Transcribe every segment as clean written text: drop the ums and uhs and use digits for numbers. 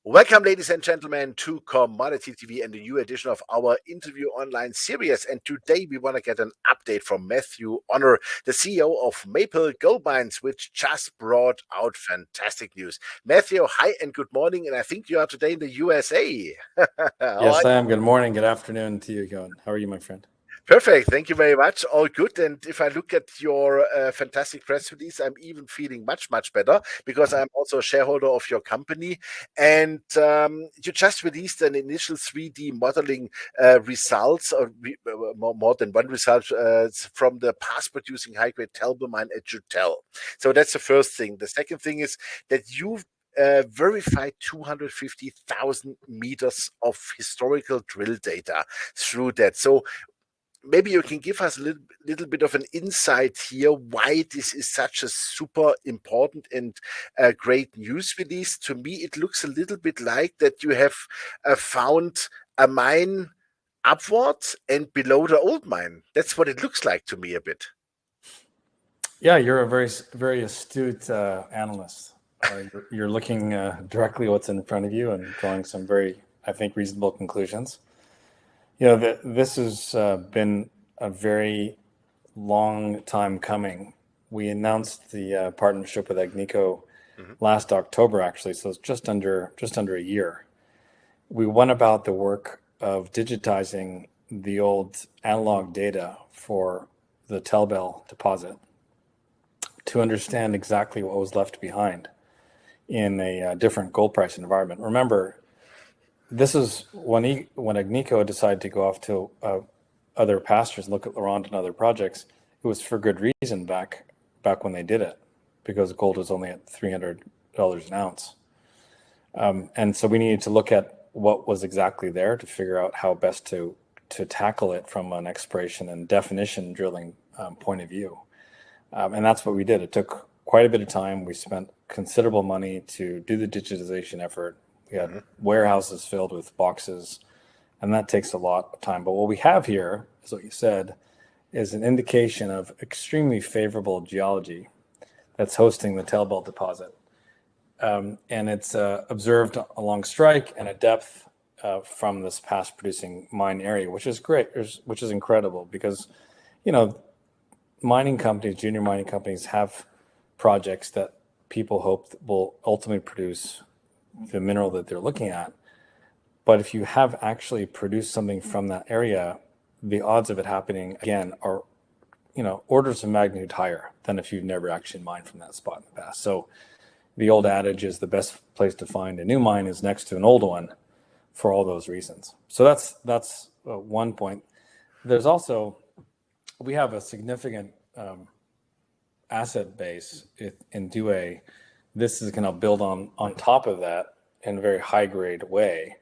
Welcome, ladies and gentlemen, to Commodity TV and a new edition of our interview online series. And today we want to get an update from Matthew Hornor, the CEO of Maple Gold Mines, which just brought out fantastic news. Matthew, hi and good morning. And I think you are today in the USA. Yes, I am. Good morning, good afternoon to you, Cohen. How are you, my friend? Perfect. Thank you very much. All good. And if I look at your fantastic press release, I'm even feeling much, much better because I'm also a shareholder of your company. And you just released an initial 3D modeling results, or more than one result from the past producing high-grade Tailbelle mine at Joutel. So that's the first thing. The second thing is that you've verified 250,000 meters of historical drill data through that. So maybe you can give us a little bit of an insight here why this is such a super important and great news release. To me, it looks a little bit like that you have found a mine upwards and below the old mine. That's what it looks like to me a bit. Yeah, you're a very astute analyst. You're looking directly what's in front of you and drawing some very, I think, reasonable conclusions. You know, this has been a very long time coming. We announced the partnership with Agnico last October, actually, so it's just under a year. We went about the work of digitizing the old analog data for the Tailbelle deposit to understand exactly what was left behind in a different gold price environment. Remember, this is when Agnico decided to go off to other pastures and look at Laurent and other projects. It was for good reason back when they did it, because gold was only at $300 an ounce, and so we needed to look at what was exactly there to figure out how best to tackle it from an exploration and definition drilling point of view, and that's what we did. It took quite a bit of time. We spent considerable money to do the digitization effort. We had warehouses filled with boxes, and that takes a lot of time. But what we have here, is what you said, is an indication of extremely favorable geology that's hosting the Tailbelle deposit. And it's observed along strike and a depth from this past producing mine area, which is great, which is incredible because, you know, mining companies, junior mining companies have projects that people hope will ultimately produce the mineral that they're looking at. But if you have actually produced something from that area, the odds of it happening again are, you know, orders of magnitude higher than if you've never actually mined from that spot in the past. So the old adage is the best place to find a new mine is next to an old one for all those reasons. So that's one point. There's also, we have a significant asset base in Douay. This is going to build on top of that in a very high-grade way.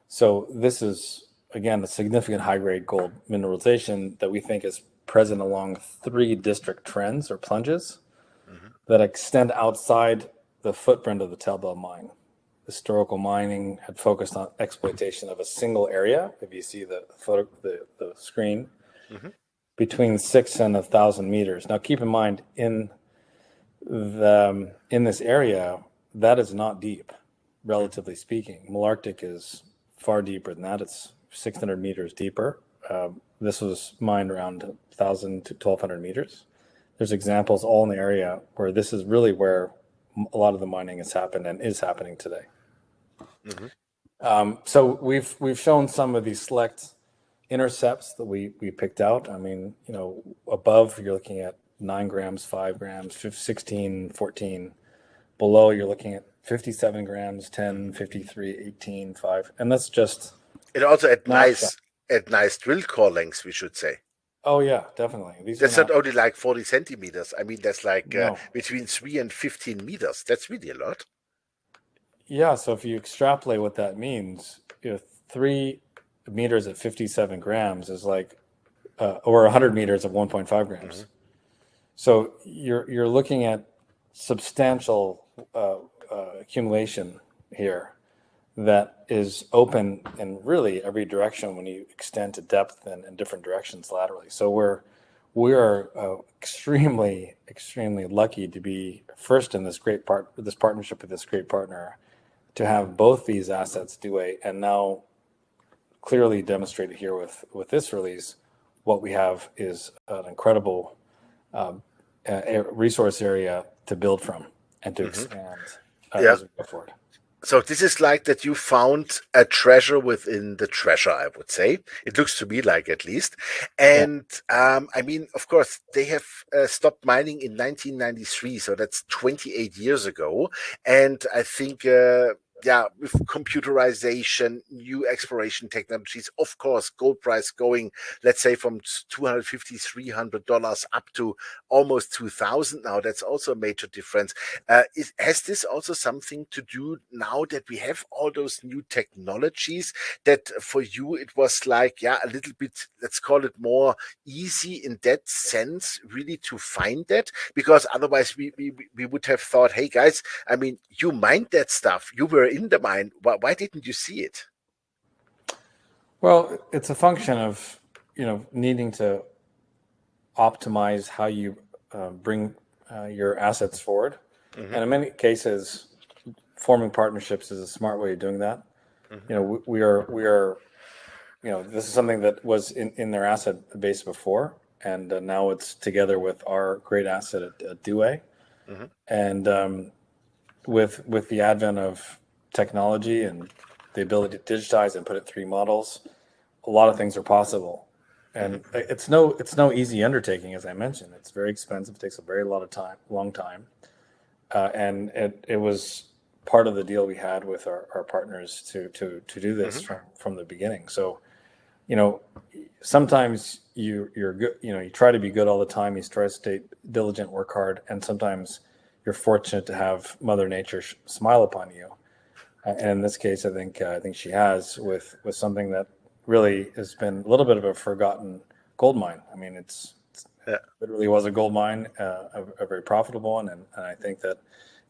So this is, again, a significant high-grade gold mineralization that we think is present along 3 district trends or plunges that extend outside the footprint of the Tailbelle mine. Historical mining had focused on exploitation of a single area. If you see the photo, the screen, between 6 and 1,000 meters. Now, keep in mind, in this area, that is not deep, relatively speaking. Malartic is far deeper than that. It's 600 meters deeper. This was mined around 1,000 to 1,200 meters. There's examples all in the area where this is really where a lot of the mining has happened and is happening today. So we've shown some of these select intercepts that we picked out. I mean, you know, above you're looking at 9 grams, 5 grams, 16, 14. Below you're looking at 57 grams, 10, 53, 18, 5. And that's just... And also at nice drill core lengths, we should say. Oh, yeah, definitely. That's not only like 40 centimeters. I mean, that's like between 3 and 15 meters. That's really a lot. Yeah, so if you extrapolate what that means, you know, 3 meters at 57 grams is like, or 100 meters at 1.5 grams. So you're looking at substantial accumulation here that is open in really every direction when you extend to depth and in different directions laterally. So we are extremely lucky to be first in this partnership with this great partner to have both these assets, Douay, and now clearly demonstrated here with this release, what we have is an incredible resource area to build from and to expand as we go forward. So this is like that you found a treasure within the treasure, I would say. It looks to me like, at least. And I mean, of course, they have stopped mining in 1993, so that's 28 years ago. And I think with computerization, new exploration technologies, of course, gold price going, let's say, from $250, $300 up to almost 2,000 now. That's also a major difference. Has this also something to do now that we have all those new technologies, that for you it was like, a little bit, let's call it more easy in that sense, really to find that? Because otherwise we would have thought, hey guys, I mean, you mined that stuff, you were in the mine, why didn't you see it? Well, it's a function of, needing to optimize how you bring your assets forward. And in many cases, forming partnerships is a smart way of doing that. We are this is something that was in their asset base before, and now it's together with our great asset at Douay. And with the advent of technology and the ability to digitize and put it 3D models, a lot of things are possible. And it's no easy undertaking, as I mentioned. It's very expensive. It takes a very long time. And it was part of the deal we had with our partners to do this from the beginning. So, sometimes you're good. You try to be good all the time. You try to stay diligent, work hard, and sometimes you're fortunate to have Mother Nature smile upon you. And in this case, I think she has with something that really has been a little bit of a forgotten gold mine. I mean, it literally was a gold mine, a very profitable one. And I think that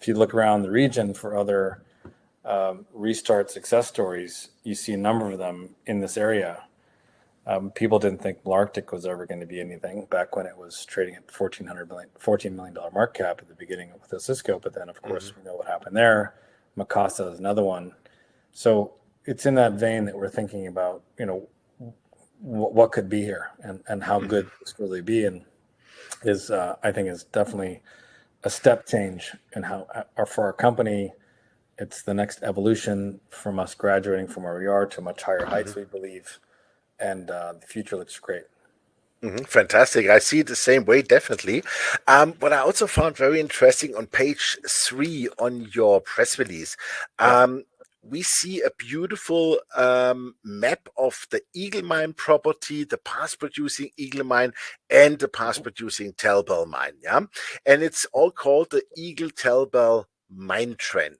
if you look around the region for other restart success stories, you see a number of them in this area. People didn't think Malartic was ever going to be anything back when it was trading at $14 million market cap at the beginning with the Cisco. But then, of course, we know what happened there. Macassa is another one. So it's in that vein that we're thinking about, what could be here and how good this could really be. And I think is definitely a step change in how, for our company, it's the next evolution from us graduating from where we are to much higher heights, we believe. And the future looks great. Fantastic. I see it the same way, definitely. What I also found very interesting on page 3 on your press release, we see a beautiful map of the Eagle Mine property, the past producing Eagle Mine, and the past producing Tailbelle mine. And it's all called the Eagle Tailbelle mine trend.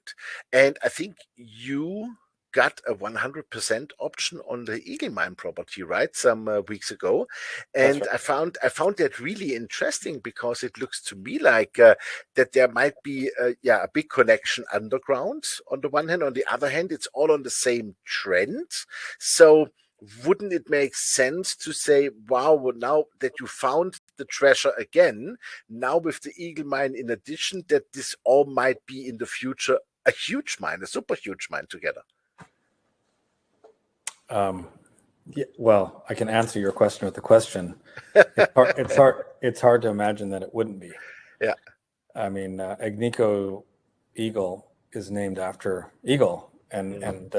And I think you got a 100% option on the Eagle Mine property, right, some weeks ago. And right. I found that really interesting, because it looks to me like that there might be a big connection underground on the one hand. On the other hand, it's all on the same trend. So wouldn't it make sense to say, wow, well, now that you found the treasure again, now with the Eagle Mine in addition, that this all might be in the future a huge mine, a super huge mine together? Well, I can answer your question with a question. It's hard to imagine that it wouldn't be. Yeah. I mean, Agnico-Eagle is named after Eagle, and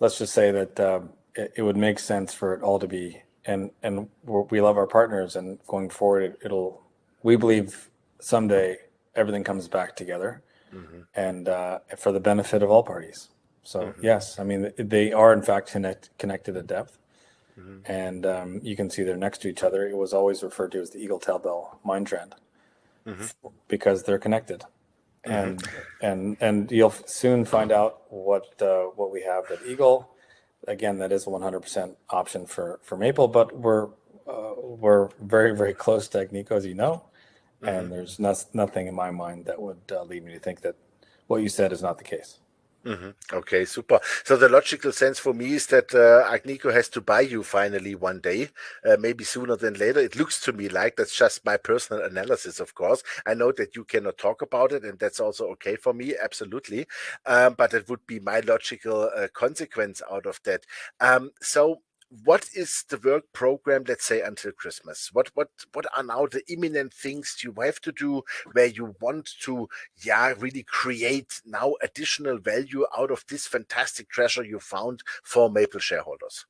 let's just say that it would make sense for it all to be. And we love our partners, and going forward, we believe someday everything comes back together, and for the benefit of all parties. So yes, I mean, they are in fact connected at depth, and you can see they're next to each other. It was always referred to as the Eagle Tailbelle mine trend because they're connected, and you'll soon find out what we have at Eagle. Again, that is a 100% option for Maple, but we're very, very close to Agnico, as you know, and there's nothing in my mind that would lead me to think that what you said is not the case. Okay, super. So the logical sense for me is that Agnico has to buy you finally one day, maybe sooner than later. It looks to me like that's just my personal analysis, of course. I know that you cannot talk about it, and that's also okay for me, absolutely. But it would be my logical consequence out of that. So what is the work program, let's say, until Christmas? What are now the imminent things you have to do where you want to, yeah, really create now additional value out of this fantastic treasure you found for Maple shareholders?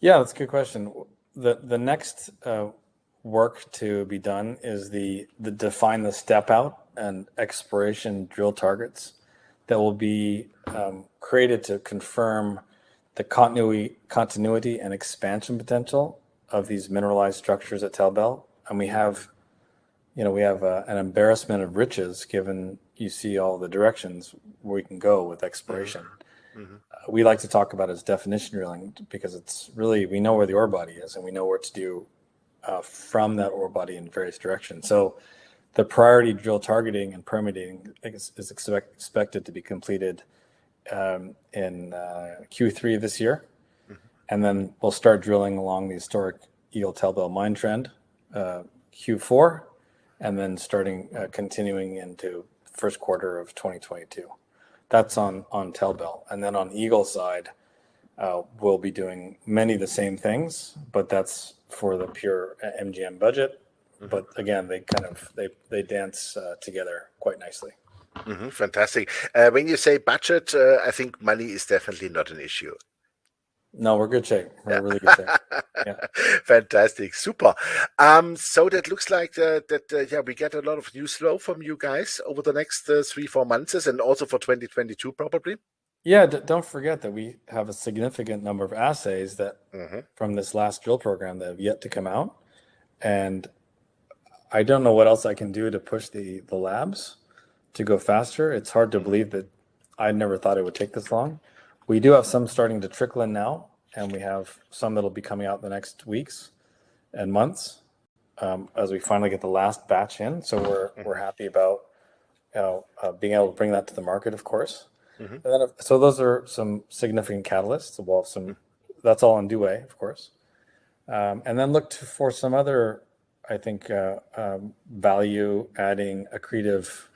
Yeah, that's a good question. The next work to be done is the define the step out and exploration drill targets that will be created to confirm the continuity and expansion potential of these mineralized structures at Tailbelle. And we have an embarrassment of riches, given you see all the directions where we can go with exploration. We like to talk about it as definition drilling because it's really, we know where the ore body is and we know what to do from that ore body in various directions. So the priority drill targeting and permitting is expected to be completed in Q3 of this year. And then we'll start drilling along the historic Eagle Tailbelle mine trend Q4, and then continuing into first quarter of 2022. That's on Tailbelle. And then on Eagle side, we'll be doing many of the same things, but that's for the pure MGM budget. But again, they dance together quite nicely. Fantastic. When you say budget, I think money is definitely not an issue. No, we're good shape. We're really good shape. Yeah. Fantastic, super. So that looks like yeah, we get a lot of news flow from you guys over the next 3-4 months, and also for 2022 probably. Yeah, don't forget that we have a significant number of assays that from this last drill program that have yet to come out, and I don't know what else I can do to push the labs to go faster. It's hard to believe that I never thought it would take this long. We do have some starting to trickle in now, and we have some that'll be coming out in the next weeks and months as we finally get the last batch in. So we're happy about being able to bring that to the market, of course. And then, so those are some significant catalysts. We'll have some. That's all in Douay, of course, and then look for some other, I think, value adding accretive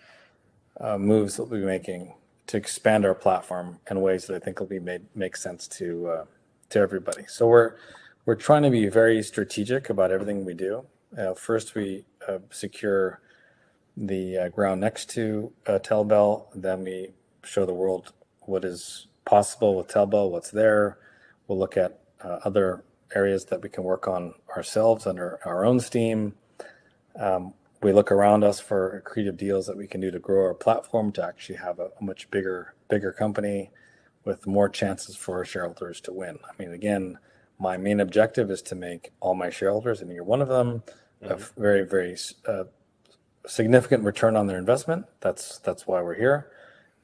moves that we'll be making to expand our platform in ways that I think will make sense to everybody. So we're trying to be very strategic about everything we do. First, we secure the ground next to Tailbelle. Then we show the world what is possible with Tailbelle, what's there. We'll look at other areas that we can work on ourselves under our own steam. We look around us for creative deals that we can do to grow our platform to actually have a much bigger company with more chances for our shareholders to win. I mean, again, my main objective is to make all my shareholders, and you're one of them, a very, very significant return on their investment. That's why we're here.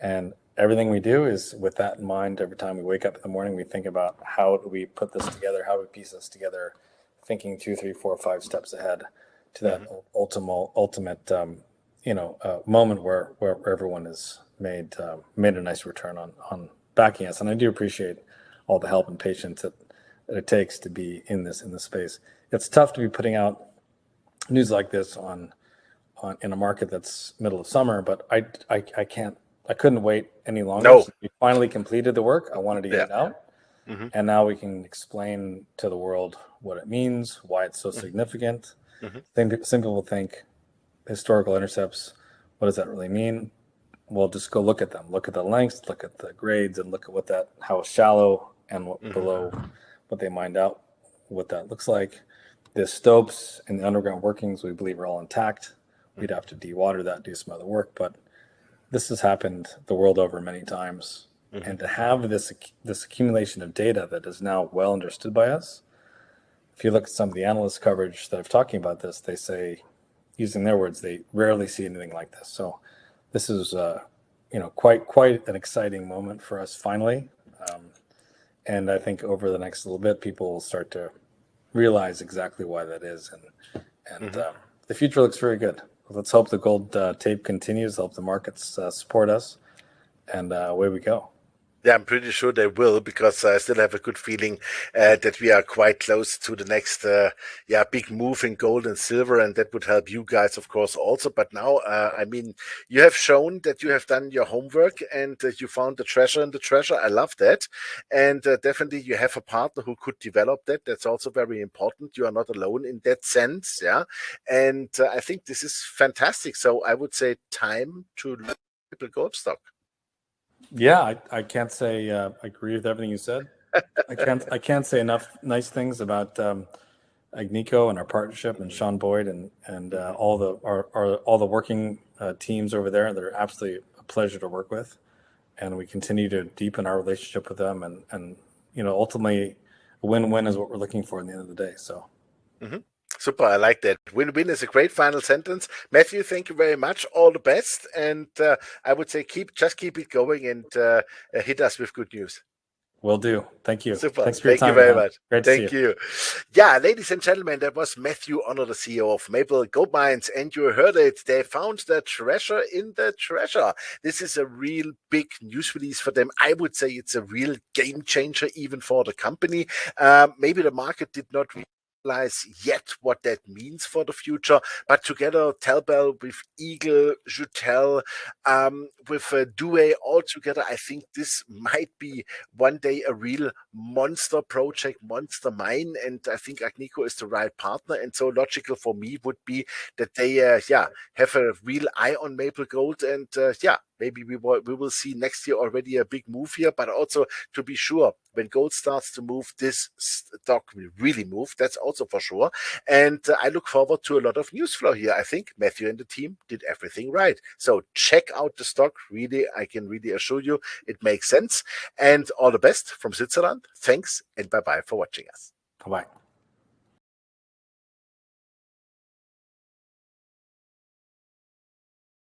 And everything we do is with that in mind. Every time we wake up in the morning, we think about how do we put this together, how do we piece this together, thinking 2, 3, 4, 5 steps ahead to that ultimate moment where everyone has made a nice return on backing us. And I do appreciate all the help and patience that it takes to be in this space. It's tough to be putting out news like this on in a market that's middle of summer, but I couldn't wait any longer. No. So we finally completed the work. I wanted to get it out. And now we can explain to the world what it means, why it's so significant. Some people will think historical intercepts, what does that really mean? Well, just go look at them. Look at the lengths, look at the grades, and look at how shallow and below what they mined out, what that looks like. The stopes and the underground workings, we believe, are all intact. We'd have to dewater that, do some other work, but this has happened the world over many times. And to have this accumulation of data that is now well understood by us, if you look at some of the analyst coverage that are talking about this, they say, using their words, they rarely see anything like this. So this is, quite an exciting moment for us finally. And I think over the next little bit, people will start to realize exactly why that is. And the future looks very good. Let's hope the gold tape continues. Hope the markets support us. and away we go. Yeah, I'm pretty sure they will, because I still have a good feeling that we are quite close to the next big move in gold and silver, and that would help you guys, of course, also. But now, I mean, you have shown that you have done your homework, and you found the treasure in the treasure. I love that. And definitely you have a partner who could develop that. That's also very important. You are not alone in that sense. Yeah. And I think this is fantastic. So I would say time to look at the gold stock. Yeah, I can't say I agree with everything you said. I can't say enough nice things about Agnico and our partnership, and Sean Boyd and all the working teams over there. They're absolutely a pleasure to work with, and we continue to deepen our relationship with them. And ultimately, a win-win is what we're looking for in the end of the day. So. Mm-hmm. Super, I like that. Win-win is a great final sentence. Matthew, thank you very much. All the best, and I would say keep it going, and hit us with good news. Will do. Thank you. Super. Thanks for your time. Thank you very much. Great to Thank see you. Yeah, ladies and gentlemen, that was Matthew Hornor, the CEO of Maple Gold Mines, and you heard it. They found the treasure in the treasure. This is a real big news release for them. I would say it's a real game changer even for the company. Maybe the market did not realize yet what that means for the future, but together Tailbelle with Eagle, Joutel, with Douay all together, I think this might be one day a real monster project, monster mine, and I think Agnico is the right partner. And so logical for me would be that they have a real eye on Maple Gold, and maybe we will see next year already a big move here, but also to be sure, when gold starts to move, this stock will really move. That's also for sure. And I look forward to a lot of news flow here. I think Matthew and the team did everything right. So check out the stock. Really, I can really assure you it makes sense. And all the best from Switzerland. Thanks, and bye-bye for watching us. Bye-bye.